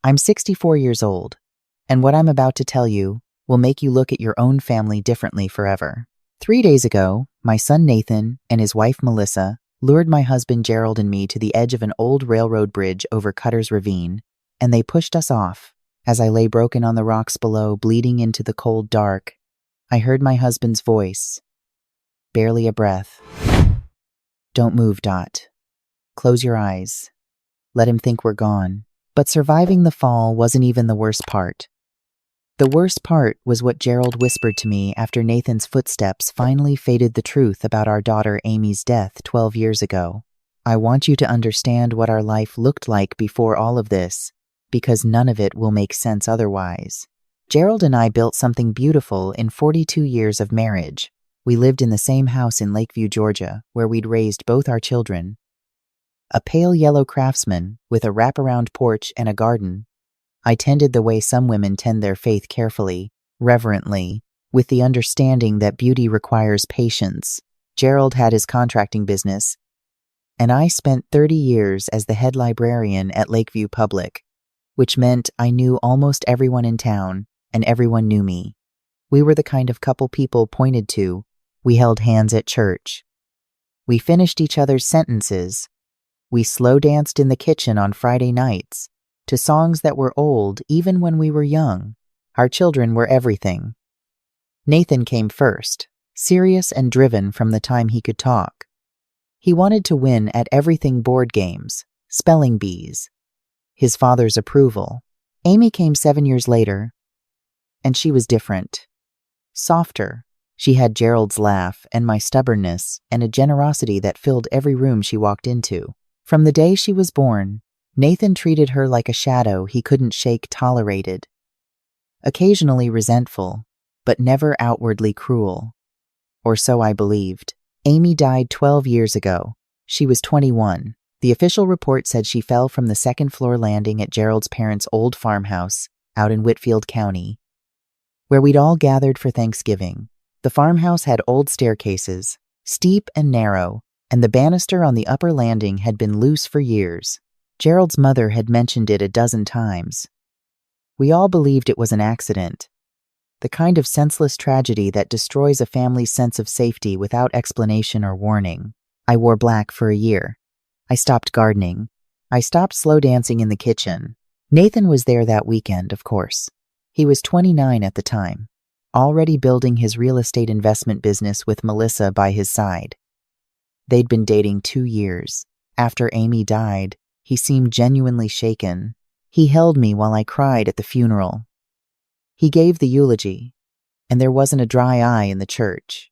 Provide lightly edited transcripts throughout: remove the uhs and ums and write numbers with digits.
I'm 64 years old, and what I'm about to tell you will make you look at your own family differently forever. 3 days ago, my son Nathan and his wife Melissa lured my husband Gerald and me to the edge of an old railroad bridge over Cutter's Ravine, and they pushed us off. As I lay broken on the rocks below, bleeding into the cold dark, I heard my husband's voice. Barely a breath. Don't move, Dot. Close your eyes. Let him think we're gone. But surviving the fall wasn't even the worst part. The worst part was what Gerald whispered to me after Nathan's footsteps finally faded the truth about our daughter Amy's death 12 years ago. I want you to understand what our life looked like before all of this, because none of it will make sense otherwise. Gerald and I built something beautiful in 42 years of marriage. We lived in the same house in Lakeview, Georgia, where we'd raised both our children. A pale yellow craftsman with a wraparound porch and a garden. I tended the way some women tend their faith carefully, reverently, with the understanding that beauty requires patience. Gerald had his contracting business, and I spent 30 years as the head librarian at Lakeview Public, which meant I knew almost everyone in town, and everyone knew me. We were the kind of couple people pointed to. We held hands at church. We finished each other's sentences. We slow danced in the kitchen on Friday nights to songs that were old even when we were young. Our children were everything. Nathan came first, serious and driven from the time he could talk. He wanted to win at everything: board games, spelling bees, his father's approval. Amy came 7 years later, and she was different. Softer. She had Gerald's laugh and my stubbornness and a generosity that filled every room she walked into. From the day she was born, Nathan treated her like a shadow he couldn't shake, tolerated. Occasionally resentful, but never outwardly cruel. Or so I believed. Amy died 12 years ago. She was 21. The official report said she fell from the second-floor landing at Gerald's parents' old farmhouse out in Whitfield County, where we'd all gathered for Thanksgiving. The farmhouse had old staircases, steep and narrow, and the banister on the upper landing had been loose for years. Gerald's mother had mentioned it a dozen times. We all believed it was an accident, the kind of senseless tragedy that destroys a family's sense of safety without explanation or warning. I wore black for a year. I stopped gardening. I stopped slow dancing in the kitchen. Nathan was there that weekend, of course. He was 29 at the time, already building his real estate investment business with Melissa by his side. They'd been dating 2 years. After Amy died, he seemed genuinely shaken. He held me while I cried at the funeral. He gave the eulogy, and there wasn't a dry eye in the church.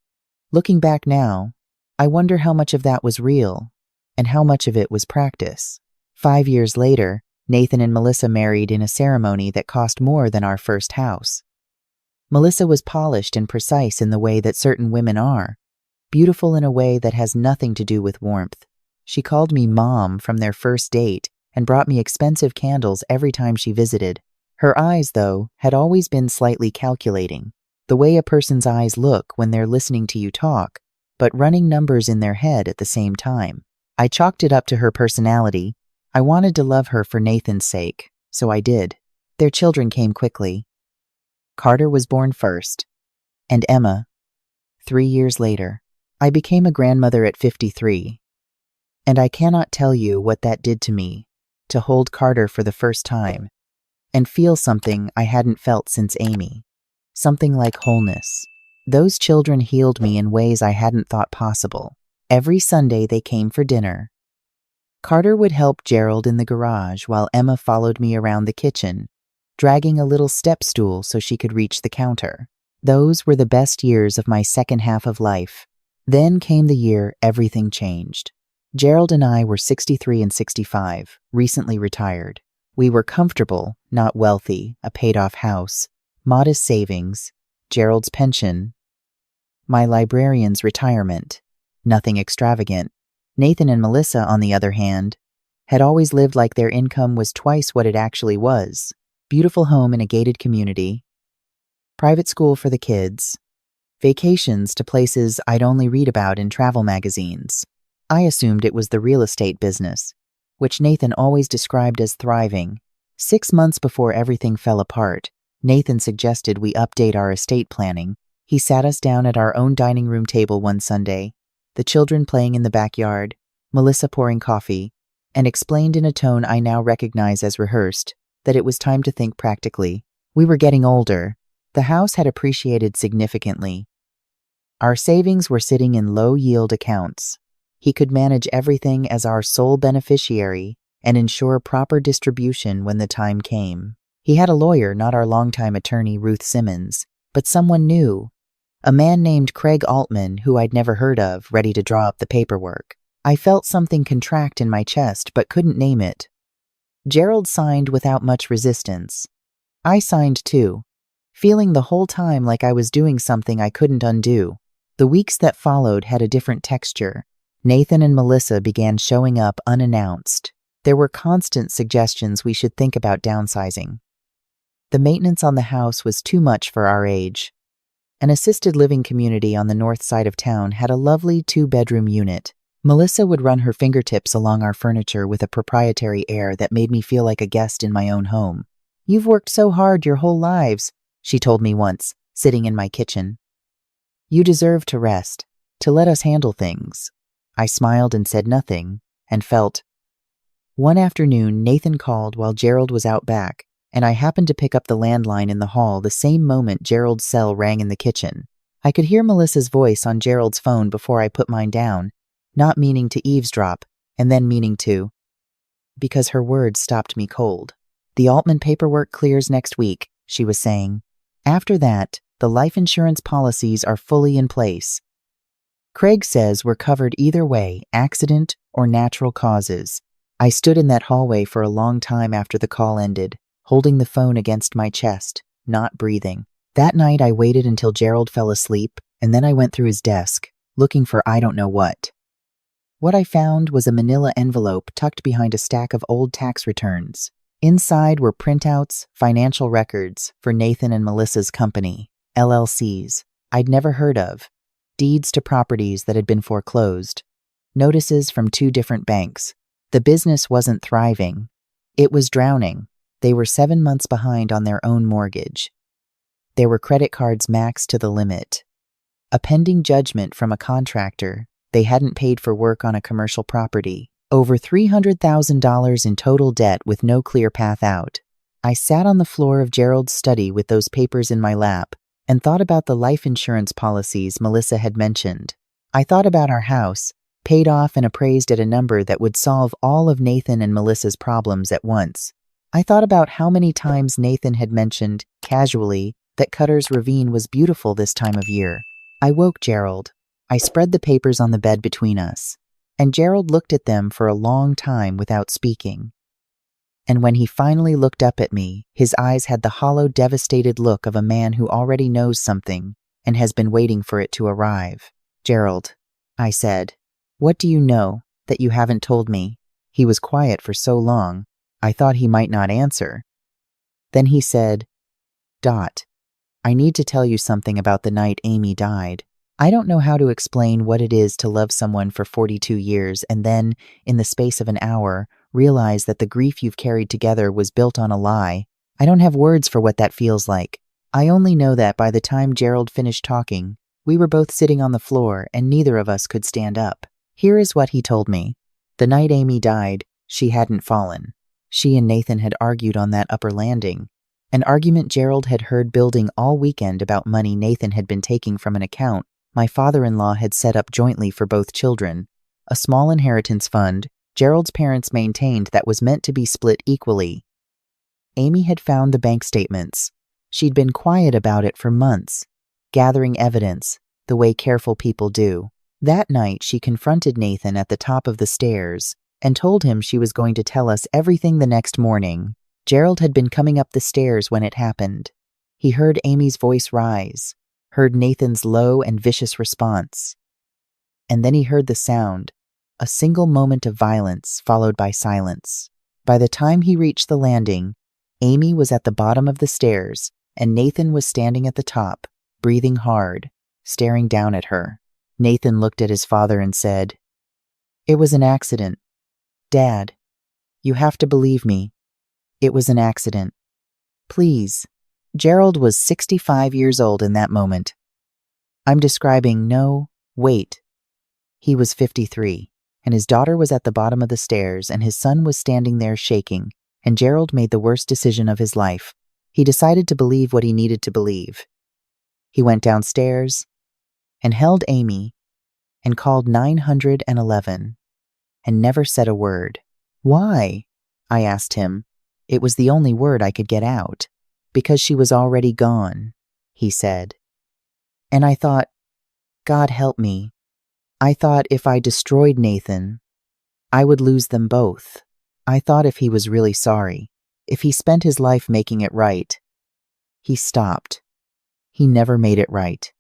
Looking back now, I wonder how much of that was real, and how much of it was practice. 5 years later, Nathan and Melissa married in a ceremony that cost more than our first house. Melissa was polished and precise in the way that certain women are, beautiful in a way that has nothing to do with warmth. She called me Mom from their first date and brought me expensive candles every time she visited. Her eyes, though, had always been slightly calculating, the way a person's eyes look when they're listening to you talk, but running numbers in their head at the same time. I chalked it up to her personality. I wanted to love her for Nathan's sake, so I did. Their children came quickly. Carter was born first, and Emma, 3 years later. I became a grandmother at 53, and I cannot tell you what that did to me, to hold Carter for the first time, and feel something I hadn't felt since Amy, something like wholeness. Those children healed me in ways I hadn't thought possible. Every Sunday they came for dinner. Carter would help Gerald in the garage while Emma followed me around the kitchen, dragging a little step stool so she could reach the counter. Those were the best years of my second half of life. Then came the year everything changed. Gerald and I were 63 and 65, recently retired. We were comfortable, not wealthy, a paid-off house, modest savings, Gerald's pension, my librarian's retirement, nothing extravagant. Nathan and Melissa, on the other hand, had always lived like their income was twice what it actually was. Beautiful home in a gated community, private school for the kids, vacations to places I'd only read about in travel magazines. I assumed it was the real estate business, which Nathan always described as thriving, 6 months before everything fell apart, Nathan suggested we update our estate planning. He sat us down at our own dining room table one Sunday, the children playing in the backyard, Melissa pouring coffee, and explained in a tone I now recognize as rehearsed that it was time to think practically. We were getting older. The house had appreciated significantly. Our savings were sitting in low-yield accounts. He could manage everything as our sole beneficiary and ensure proper distribution when the time came. He had a lawyer, not our longtime attorney Ruth Simmons, but someone new, a man named Craig Altman who I'd never heard of, ready to draw up the paperwork. I felt something contract in my chest but couldn't name it. Gerald signed without much resistance. I signed too, feeling the whole time like I was doing something I couldn't undo. The weeks that followed had a different texture. Nathan and Melissa began showing up unannounced. There were constant suggestions we should think about downsizing. The maintenance on the house was too much for our age. An assisted living community on the north side of town had a lovely 2-bedroom unit. Melissa would run her fingertips along our furniture with a proprietary air that made me feel like a guest in my own home. "You've worked so hard your whole lives," she told me once, sitting in my kitchen. "You deserve to rest, to let us handle things." I smiled and said nothing, and felt. One afternoon, Nathan called while Gerald was out back, and I happened to pick up the landline in the hall the same moment Gerald's cell rang in the kitchen. I could hear Melissa's voice on Gerald's phone before I put mine down, not meaning to eavesdrop, and then meaning to, because her words stopped me cold. "The Altman paperwork clears next week," she was saying. "After that, the life insurance policies are fully in place. Craig says we're covered either way, accident or natural causes." I stood in that hallway for a long time after the call ended, holding the phone against my chest, not breathing. That night I waited until Gerald fell asleep, and then I went through his desk, looking for I don't know what. What I found was a manila envelope tucked behind a stack of old tax returns. Inside were printouts, financial records for Nathan and Melissa's company, LLCs, I'd never heard of, deeds to properties that had been foreclosed, notices from 2 different banks. The business wasn't thriving. It was drowning. They were 7 months behind on their own mortgage. There were credit cards maxed to the limit. A pending judgment from a contractor. They hadn't paid for work on a commercial property. Over $300,000 in total debt with no clear path out. I sat on the floor of Gerald's study with those papers in my lap and thought about the life insurance policies Melissa had mentioned. I thought about our house, paid off and appraised at a number that would solve all of Nathan and Melissa's problems at once. I thought about how many times Nathan had mentioned, casually, that Cutter's Ravine was beautiful this time of year. I woke Gerald. I spread the papers on the bed between us, and Gerald looked at them for a long time without speaking. And when he finally looked up at me, his eyes had the hollow, devastated look of a man who already knows something and has been waiting for it to arrive. "Gerald," I said, "what do you know that you haven't told me?" He was quiet for so long, I thought he might not answer. Then he said, "Dot, I need to tell you something about the night Amy died. I don't know how to explain what it is to love someone for 42 years and then, in the space of an hour, realize that the grief you've carried together was built on a lie. I don't have words for what that feels like. I only know that by the time Gerald finished talking, we were both sitting on the floor and neither of us could stand up. Here is what he told me. The night Amy died, she hadn't fallen. She and Nathan had argued on that upper landing, an argument Gerald had heard building all weekend about money Nathan had been taking from an account my father-in-law had set up jointly for both children, a small inheritance fund Gerald's parents maintained that was meant to be split equally. Amy had found the bank statements. She'd been quiet about it for months, gathering evidence, the way careful people do. That night, she confronted Nathan at the top of the stairs and told him she was going to tell us everything the next morning. Gerald had been coming up the stairs when it happened. He heard Amy's voice rise, heard Nathan's low and vicious response. And then he heard the sound, a single moment of violence followed by silence. By the time he reached the landing, Amy was at the bottom of the stairs and Nathan was standing at the top, breathing hard, staring down at her. Nathan looked at his father and said, "It was an accident. Dad, you have to believe me." It was an accident. Please. Gerald was 65 years old in that moment. I'm describing no, wait. He was 53, and his daughter was at the bottom of the stairs, and his son was standing there shaking, and Gerald made the worst decision of his life. He decided to believe what he needed to believe. He went downstairs and held Amy and called 911 and never said a word. Why? I asked him. It was the only word I could get out. Because she was already gone, he said. And I thought, God help me. I thought if I destroyed Nathan, I would lose them both. I thought if he was really sorry, if he spent his life making it right. He stopped. He never made it right.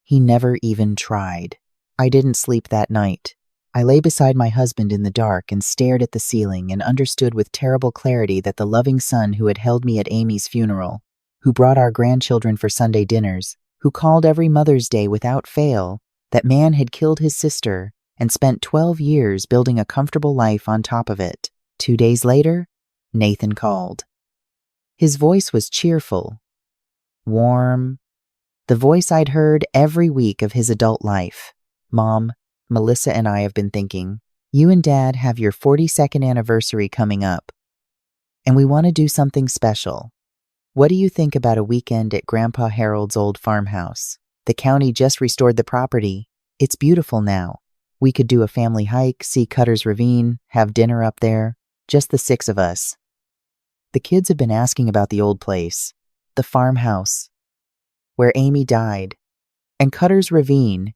He never even tried. I didn't sleep that night. I lay beside my husband in the dark and stared at the ceiling and understood with terrible clarity that the loving son who had held me at Amy's funeral, who brought our grandchildren for Sunday dinners, who called every Mother's Day without fail, that man had killed his sister and spent 12 years building a comfortable life on top of it. 2 days later, Nathan called. His voice was cheerful, warm, the voice I'd heard every week of his adult life. Mom, Melissa and I have been thinking, you and Dad have your 42nd anniversary coming up, and we want to do something special. What do you think about a weekend at Grandpa Harold's old farmhouse? The county just restored the property. It's beautiful now. We could do a family hike, see Cutter's Ravine, have dinner up there, just the 6 of us. The kids have been asking about the old place, the farmhouse, where Amy died, and Cutter's Ravine,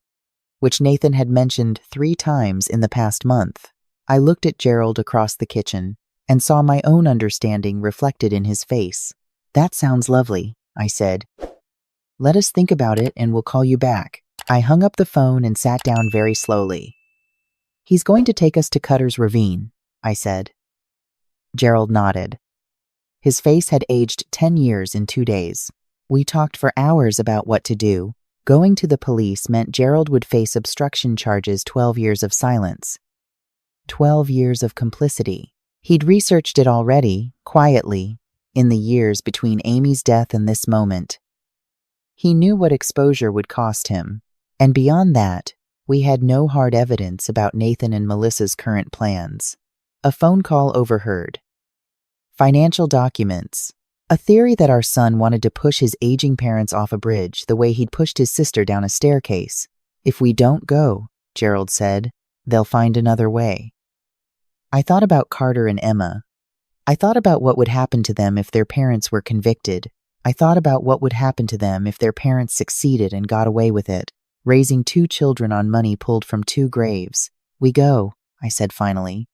which Nathan had mentioned 3 times in the past month. I looked at Gerald across the kitchen and saw my own understanding reflected in his face. That sounds lovely, I said. Let us think about it and we'll call you back. I hung up the phone and sat down very slowly. He's going to take us to Cutter's Ravine, I said. Gerald nodded. His face had aged 10 years in 2 days. We talked for hours about what to do. Going to the police meant Gerald would face obstruction charges, 12 years of silence. 12 years of complicity. He'd researched it already, quietly, in the years between Amy's death and this moment. He knew what exposure would cost him, and beyond that, we had no hard evidence about Nathan and Melissa's current plans. A phone call overheard. Financial documents. A theory that our son wanted to push his aging parents off a bridge the way he'd pushed his sister down a staircase. If we don't go, Gerald said, they'll find another way. I thought about Carter and Emma. I thought about what would happen to them if their parents were convicted. I thought about what would happen to them if their parents succeeded and got away with it, raising 2 children on money pulled from 2 graves. We go, I said finally.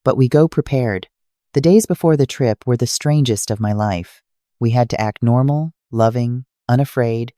But we go prepared. The days before the trip were the strangest of my life. We had to act normal, loving, unafraid,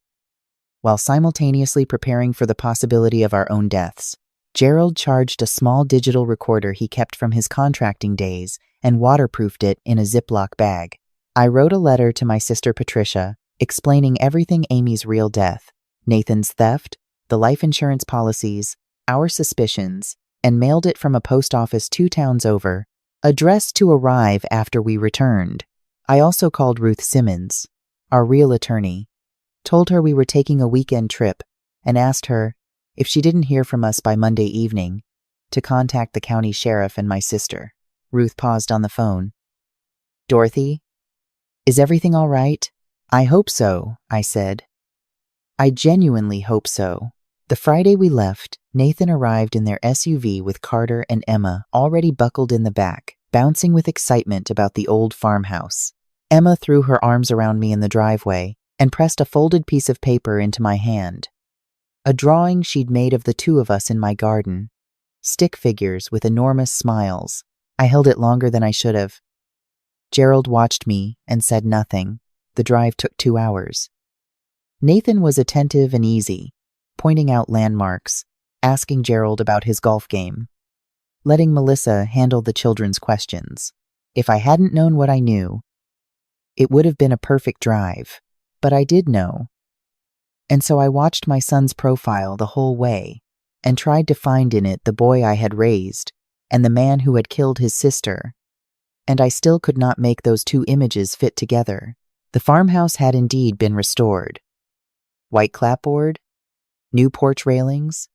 while simultaneously preparing for the possibility of our own deaths. Gerald charged a small digital recorder he kept from his contracting days and waterproofed it in a Ziploc bag. I wrote a letter to my sister Patricia, explaining everything: Amy's real death, Nathan's theft, the life insurance policies, our suspicions, and mailed it from a post office 2 towns over, addressed to arrive after we returned. I also called Ruth Simmons, our real attorney, told her we were taking a weekend trip, and asked her, if she didn't hear from us by Monday evening, to contact the county sheriff and my sister. Ruth paused on the phone. Dorothy, is everything all right? I hope so, I said. I genuinely hope so. The Friday we left, Nathan arrived in their SUV with Carter and Emma already buckled in the back, bouncing with excitement about the old farmhouse. Emma threw her arms around me in the driveway and pressed a folded piece of paper into my hand. A drawing she'd made of the 2 of us in my garden. Stick figures with enormous smiles. I held it longer than I should have. Gerald watched me and said nothing. The drive took 2 hours. Nathan was attentive and easy, pointing out landmarks, asking Gerald about his golf game, letting Melissa handle the children's questions. If I hadn't known what I knew, it would have been a perfect drive, but I did know. And so I watched my son's profile the whole way and tried to find in it the boy I had raised and the man who had killed his sister. and I still could not make those two images fit together. The farmhouse had indeed been restored. White clapboard, new porch railings,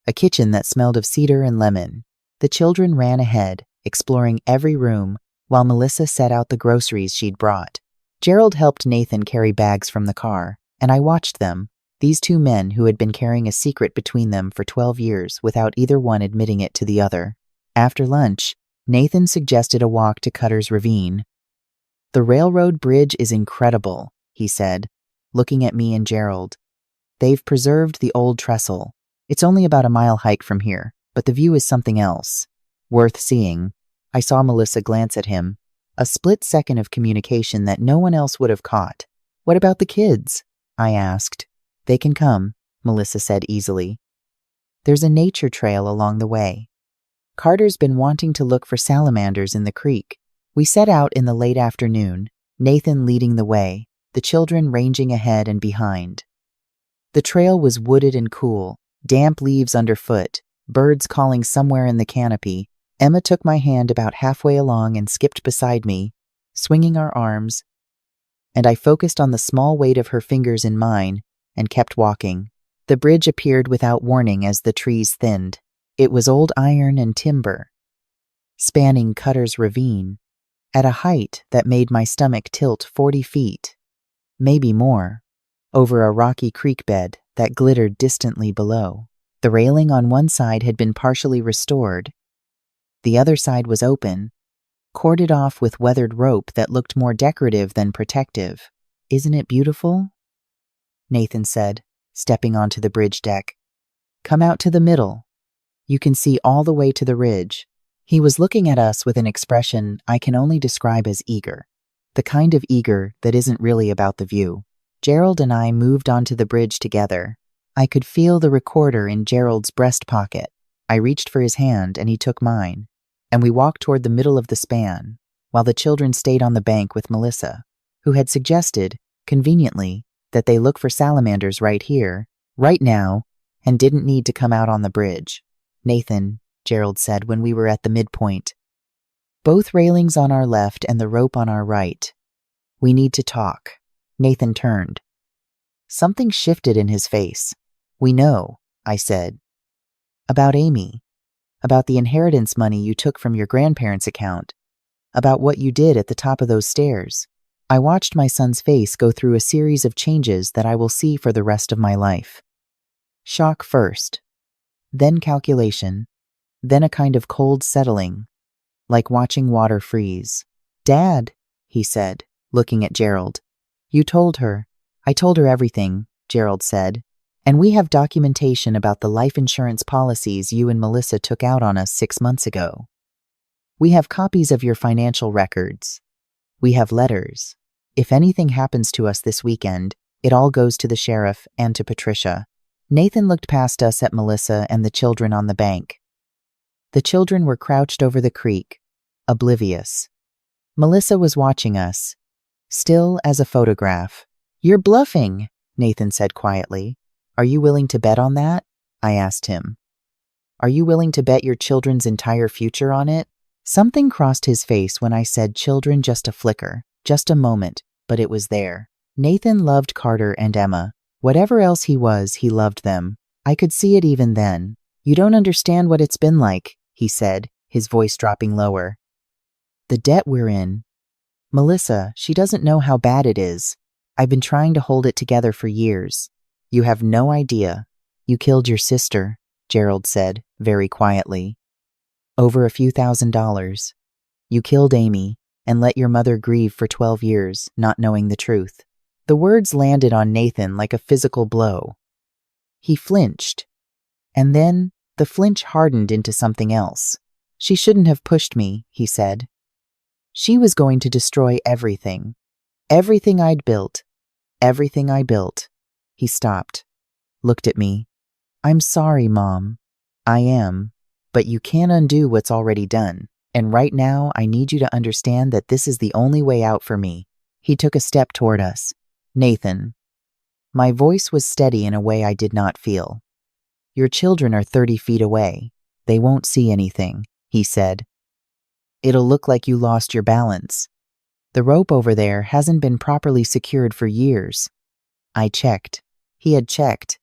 a kitchen that smelled of cedar and lemon. The children ran ahead, exploring every room, while Melissa set out the groceries she'd brought. Gerald helped Nathan carry bags from the car, and I watched them, these two men who had been carrying a secret between them for 12 years without either one admitting it to the other. After lunch, Nathan suggested a walk to Cutter's Ravine. "The railroad bridge is incredible," he said, looking at me and Gerald. "They've preserved the old trestle. It's only about a mile hike from here, but the view is something else. Worth seeing." I saw Melissa glance at him, a split second of communication that no one else would have caught. "What about the kids?" I asked. "They can come," Melissa said easily. "There's a nature trail along the way. Carter's been wanting to look for salamanders in the creek." We set out in the late afternoon, Nathan leading the way, the children ranging ahead and behind. The trail was wooded and cool, damp leaves underfoot, birds calling somewhere in the canopy. Emma took my hand about halfway along and skipped beside me, swinging our arms, and I focused on the small weight of her fingers in mine and kept walking. The bridge appeared without warning as the trees thinned. It was old iron and timber, spanning Cutter's Ravine, at a height that made my stomach tilt 40 feet, maybe more, over a rocky creek bed that glittered distantly below. The railing on one side had been partially restored. The other side was open, corded off with weathered rope that looked more decorative than protective. "Isn't it beautiful?" Nathan said, stepping onto the bridge deck. "Come out to the middle. You can see all the way to the ridge." He was looking at us with an expression I can only describe as eager, the kind of eager that isn't really about the view. Gerald and I moved onto the bridge together. I could feel the recorder in Gerald's breast pocket. I reached for his hand and he took mine, and we walked toward the middle of the span, while the children stayed on the bank with Melissa, who had suggested, conveniently, that they look for salamanders right here, right now, and didn't need to come out on the bridge. "Nathan," Gerald said when we were at the midpoint, "both railings on our left and the rope on our right. We need to talk." Nathan turned. Something shifted in his face. "We know," I said. "About Amy. About the inheritance money you took from your grandparents' account. About what you did at the top of those stairs." I watched my son's face go through a series of changes that I will see for the rest of my life. Shock first, then calculation, then a kind of cold settling, like watching water freeze. "Dad," he said, looking at Gerald. "You told her." "I told her everything," Gerald said. "And we have documentation about the life insurance policies you and Melissa took out on us 6 months ago. We have copies of your financial records. We have letters. If anything happens to us this weekend, it all goes to the sheriff and to Patricia." Nathan looked past us at Melissa and the children on the bank. The children were crouched over the creek, oblivious. Melissa was watching us, still as a photograph. "You're bluffing," Nathan said quietly. "Are you willing to bet on that?" I asked him. "Are you willing to bet your children's entire future on it?" Something crossed his face when I said children, just a flicker, just a moment, but it was there. Nathan loved Carter and Emma. Whatever else he was, he loved them. I could see it even then. "You don't understand what it's been like," he said, his voice dropping lower. "The debt we're in. Melissa, she doesn't know how bad it is. I've been trying to hold it together for years. You have no idea. You killed your sister," Gerald said, very quietly. "Over a few $1,000s. You killed Amy and let your mother grieve for 12 years, not knowing the truth." The words landed on Nathan like a physical blow. He flinched, and then the flinch hardened into something else. "She shouldn't have pushed me," he said. "She was going to destroy everything. Everything I'd built. Everything I built." He stopped, looked at me. "I'm sorry, Mom. I am. But you can't undo what's already done. And right now, I need you to understand that this is the only way out for me." He took a step toward us. "Nathan." My voice was steady in a way I did not feel. "Your children are 30 feet away. They won't see anything," he said. It'll look like you lost your balance. The rope over there hasn't been properly secured for years." I checked. He had checked.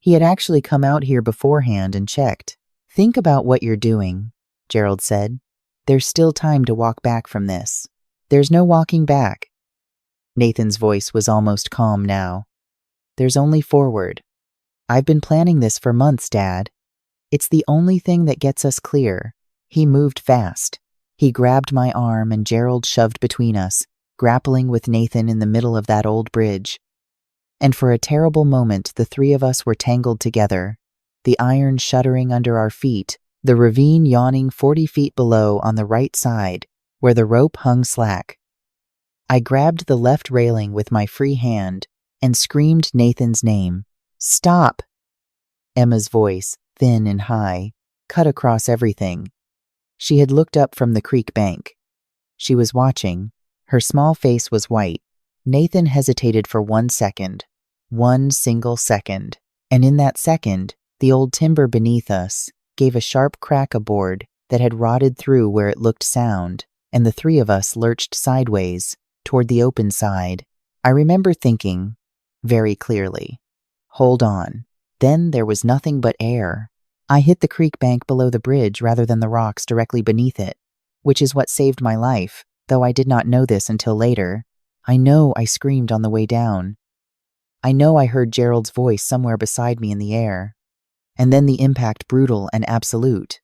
He had actually come out here beforehand and checked. "Think about what you're doing," Gerald said. "There's still time to walk back from this. There's no walking back." Nathan's voice was almost calm now. "There's only forward. I've been planning this for months, Dad. It's the only thing that gets us clear." He moved fast. He grabbed my arm and Gerald shoved between us, grappling with Nathan in the middle of that old bridge. And for a terrible moment, the three of us were tangled together, the iron shuddering under our feet, the ravine yawning 40 feet below on the right side, where the rope hung slack. I grabbed the left railing with my free hand and screamed Nathan's name. "Stop!" Emma's voice, thin and high, cut across everything. She had looked up from the creek bank. She was watching. Her small face was white. Nathan hesitated for 1 second. 1 single second. And in that second, the old timber beneath us gave a sharp crack aboard that had rotted through where it looked sound, and the three of us lurched sideways toward the open side. I remember thinking, very clearly, "Hold on." Then there was nothing but air. I hit the creek bank below the bridge rather than the rocks directly beneath it, which is what saved my life, though I did not know this until later. I know I screamed on the way down. I know I heard Gerald's voice somewhere beside me in the air. And then the impact brutal and absolute,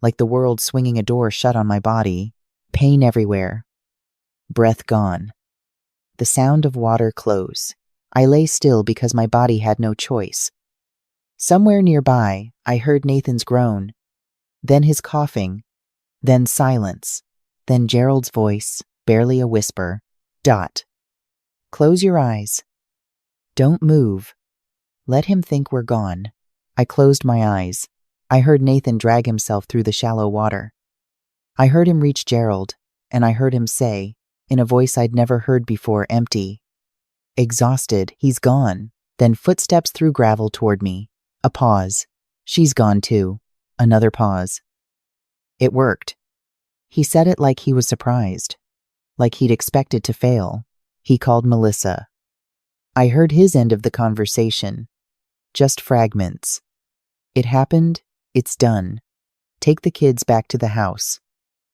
like the world swinging a door shut on my body, pain everywhere. Breath gone. The sound of water close. I lay still because my body had no choice. Somewhere nearby, I heard Nathan's groan, then his coughing, then silence, then Gerald's voice, barely a whisper. "Dot. Close your eyes. Don't move. Let him think we're gone." I closed my eyes. I heard Nathan drag himself through the shallow water. I heard him reach Gerald, and I heard him say, in a voice I'd never heard before, empty, "Exhausted, he's gone." Then footsteps through gravel toward me. A pause. "She's gone too." Another pause. It worked. He said it like he was surprised, like he'd expected to fail. He called Melissa. I heard his end of the conversation. Just fragments. "It happened. It's done. Take the kids back to the house.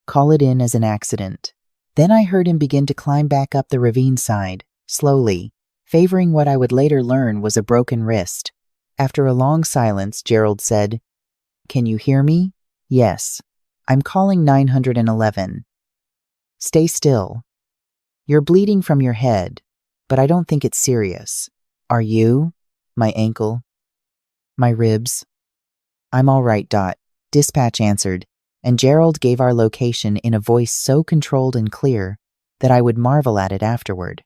Call it in as an accident." Then I heard him begin to climb back up the ravine side, slowly, favoring what I would later learn was a broken wrist. After a long silence, Gerald said, "Can you hear me?" "Yes. I'm calling 911. Stay still. You're bleeding from your head, but I don't think it's serious." "Are you?" "My ankle. My ribs." "I'm all right, Dot." Dispatch answered, and Gerald gave our location in a voice so controlled and clear that I would marvel at it afterward.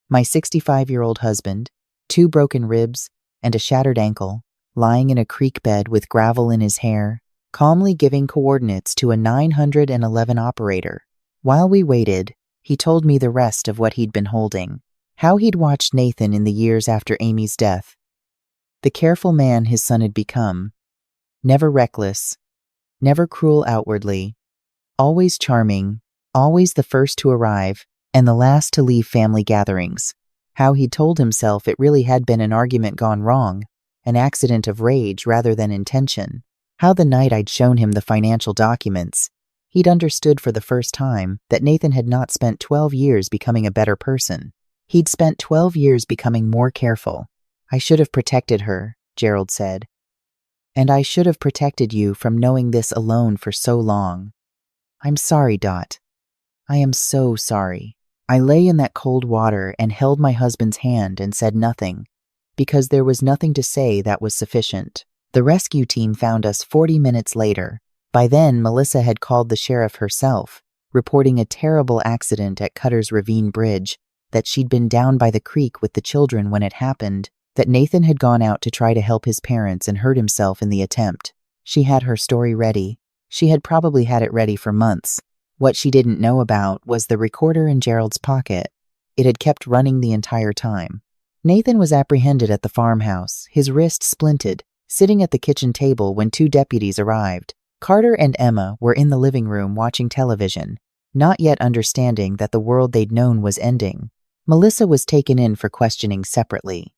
My 65-year-old husband, 2 broken ribs, and a shattered ankle, lying in a creek bed with gravel in his hair, calmly giving coordinates to a 911 operator. While we waited, he told me the rest of what he'd been holding, how he'd watched Nathan in the years after Amy's death, the careful man his son had become, never reckless, never cruel outwardly, always charming, always the first to arrive, and the last to leave family gatherings. How he'd told himself it really had been an argument gone wrong, an accident of rage rather than intention. How the night I'd shown him the financial documents, he'd understood for the first time that Nathan had not spent 12 years becoming a better person. He'd spent 12 years becoming more careful. "I should have protected her," Gerald said. "And I should have protected you from knowing this alone for so long. I'm sorry, Dot. I am so sorry." I lay in that cold water and held my husband's hand and said nothing, because there was nothing to say that was sufficient. The rescue team found us 40 minutes later. By then, Melissa had called the sheriff herself, reporting a terrible accident at Cutter's Ravine Bridge, that she'd been down by the creek with the children when it happened, that Nathan had gone out to try to help his parents and hurt himself in the attempt. She had her story ready. She had probably had it ready for months. What she didn't know about was the recorder in Gerald's pocket. It had kept running the entire time. Nathan was apprehended at the farmhouse, his wrist splinted, sitting at the kitchen table when 2 deputies arrived. Carter and Emma were in the living room watching television, not yet understanding that the world they'd known was ending. Melissa was taken in for questioning separately.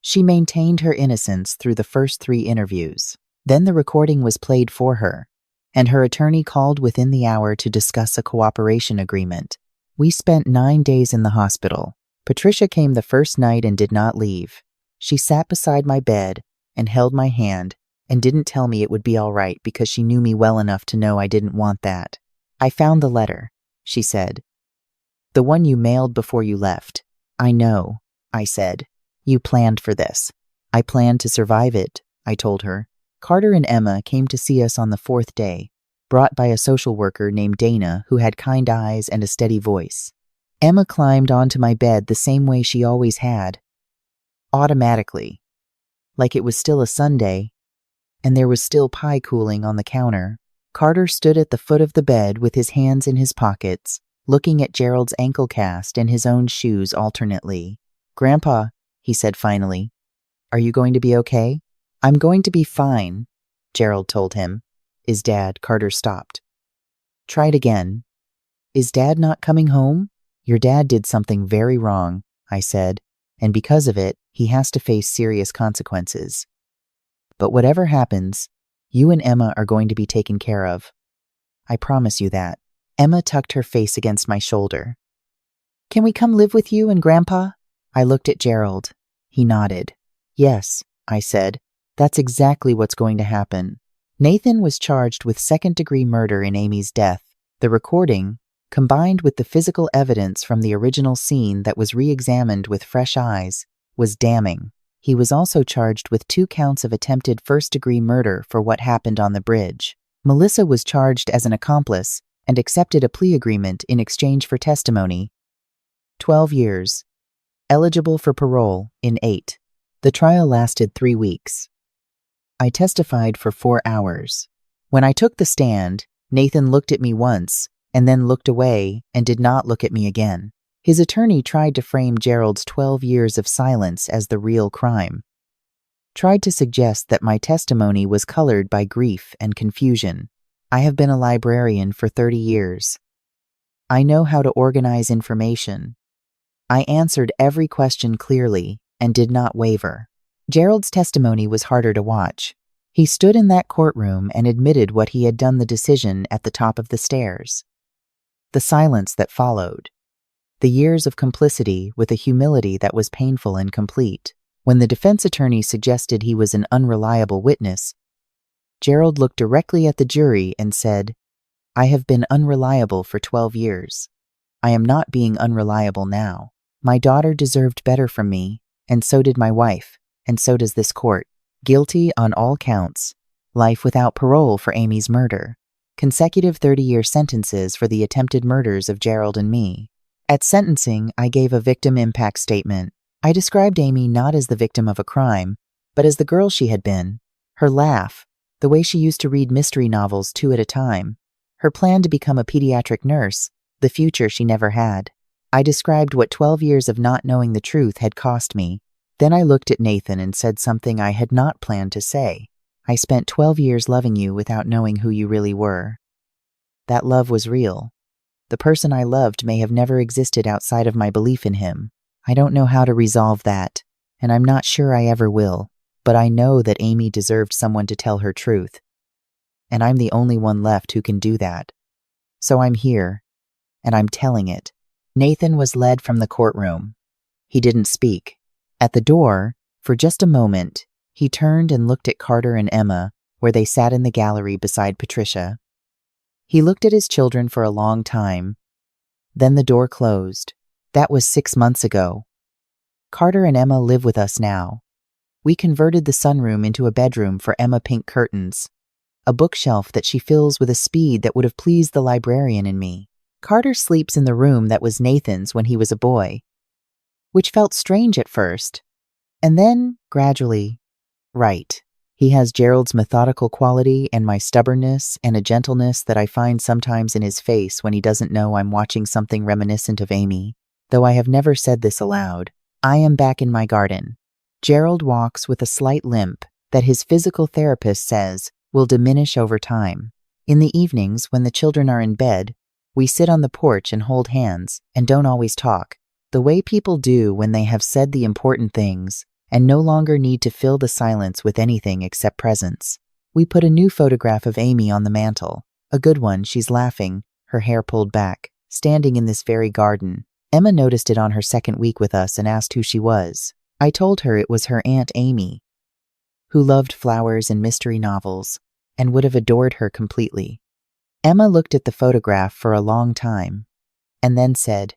She maintained her innocence through the first 3 interviews. Then the recording was played for her, and her attorney called within the hour to discuss a cooperation agreement. We spent 9 days in the hospital. Patricia came the first night and did not leave. She sat beside my bed and held my hand and didn't tell me it would be all right because she knew me well enough to know I didn't want that. "I found the letter," she said. "The one you mailed before you left." "I know," I said. "You planned for this." "I planned to survive it," I told her. Carter and Emma came to see us on the 4th day, brought by a social worker named Dana who had kind eyes and a steady voice. Emma climbed onto my bed the same way she always had, automatically, like it was still a Sunday, and there was still pie cooling on the counter. Carter stood at the foot of the bed with his hands in his pockets, looking at Gerald's ankle cast and his own shoes alternately. "Grandpa," he said finally, "are you going to be okay?" "I'm going to be fine," Gerald told him. "Is Dad?" Carter stopped. "Tried again. Is Dad not coming home?" "Your dad did something very wrong," I said, "and because of it, he has to face serious consequences. But whatever happens, you and Emma are going to be taken care of. I promise you that." Emma tucked her face against my shoulder. "Can we come live with you and Grandpa?" I looked at Gerald. He nodded. "Yes," I said. "That's exactly what's going to happen." Nathan was charged with second-degree murder in Amy's death. The recording, combined with the physical evidence from the original scene that was re-examined with fresh eyes, was damning. He was also charged with 2 counts of attempted first-degree murder for what happened on the bridge. Melissa was charged as an accomplice and accepted a plea agreement in exchange for testimony. 12 years. Eligible for parole in 8. The trial lasted 3 weeks. I testified for 4 hours. When I took the stand, Nathan looked at me once, and then looked away and did not look at me again. His attorney tried to frame Gerald's 12 years of silence as the real crime. Tried to suggest that my testimony was colored by grief and confusion. I have been a librarian for 30 years. I know how to organize information. I answered every question clearly and did not waver. Gerald's testimony was harder to watch. He stood in that courtroom and admitted what he had done the decision at the top of the stairs. The silence that followed. The years of complicity with a humility that was painful and complete. When the defense attorney suggested he was an unreliable witness, Gerald looked directly at the jury and said, "I have been unreliable for 12 years. I am not being unreliable now. My daughter deserved better from me, and so did my wife, and so does this court. Guilty on all counts. Life without parole for Amy's murder. Consecutive 30-year sentences for the attempted murders of Gerald and me." At sentencing, I gave a victim impact statement. I described Amy not as the victim of a crime, but as the girl she had been. Her laugh, the way she used to read mystery novels 2 at a time, her plan to become a pediatric nurse, the future she never had. I described what 12 years of not knowing the truth had cost me. Then I looked at Nathan and said something I had not planned to say. "I spent 12 years loving you without knowing who you really were. That love was real. The person I loved may have never existed outside of my belief in him. I don't know how to resolve that, and I'm not sure I ever will, but I know that Amy deserved someone to tell her truth. And I'm the only one left who can do that. So I'm here, and I'm telling it." Nathan was led from the courtroom. He didn't speak. At the door, for just a moment, he turned and looked at Carter and Emma, where they sat in the gallery beside Patricia. He looked at his children for a long time. Then the door closed. That was 6 months ago. Carter and Emma live with us now. We converted the sunroom into a bedroom for Emma pink curtains, a bookshelf that she fills with a speed that would have pleased the librarian in me. Carter sleeps in the room that was Nathan's when he was a boy, which felt strange at first, and then, gradually, right. He has Gerald's methodical quality and my stubbornness and a gentleness that I find sometimes in his face when he doesn't know I'm watching something reminiscent of Amy, though I have never said this aloud. I am back in my garden. Gerald walks with a slight limp that his physical therapist says will diminish over time. In the evenings, when the children are in bed, we sit on the porch and hold hands and don't always talk, the way people do when they have said the important things and no longer need to fill the silence with anything except presence. We put a new photograph of Amy on the mantle, a good one. She's laughing, her hair pulled back, standing in this very garden. Emma noticed it on her second week with us and asked who she was. I told her it was her Aunt Amy, who loved flowers and mystery novels and would have adored her completely. Emma looked at the photograph for a long time and then said,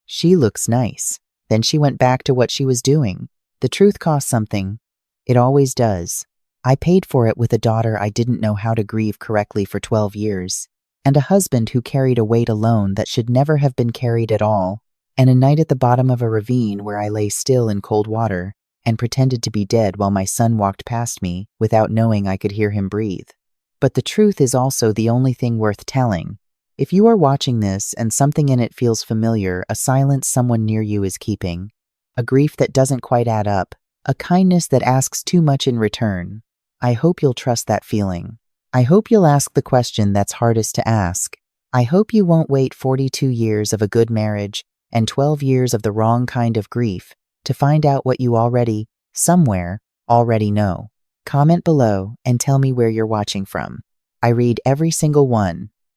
"She looks nice." Then she went back to what she was doing. The truth costs something. It always does. I paid for it with a daughter I didn't know how to grieve correctly for 12 years, and a husband who carried a weight alone that should never have been carried at all, and a night at the bottom of a ravine where I lay still in cold water and pretended to be dead while my son walked past me without knowing I could hear him breathe. But the truth is also the only thing worth telling. If you are watching this and something in it feels familiar, a silence someone near you is keeping, a grief that doesn't quite add up, a kindness that asks too much in return, I hope you'll trust that feeling. I hope you'll ask the question that's hardest to ask. I hope you won't wait 42 years of a good marriage and 12 years of the wrong kind of grief to find out what you already, somewhere, already know. Comment below and tell me where you're watching from. I read every single one.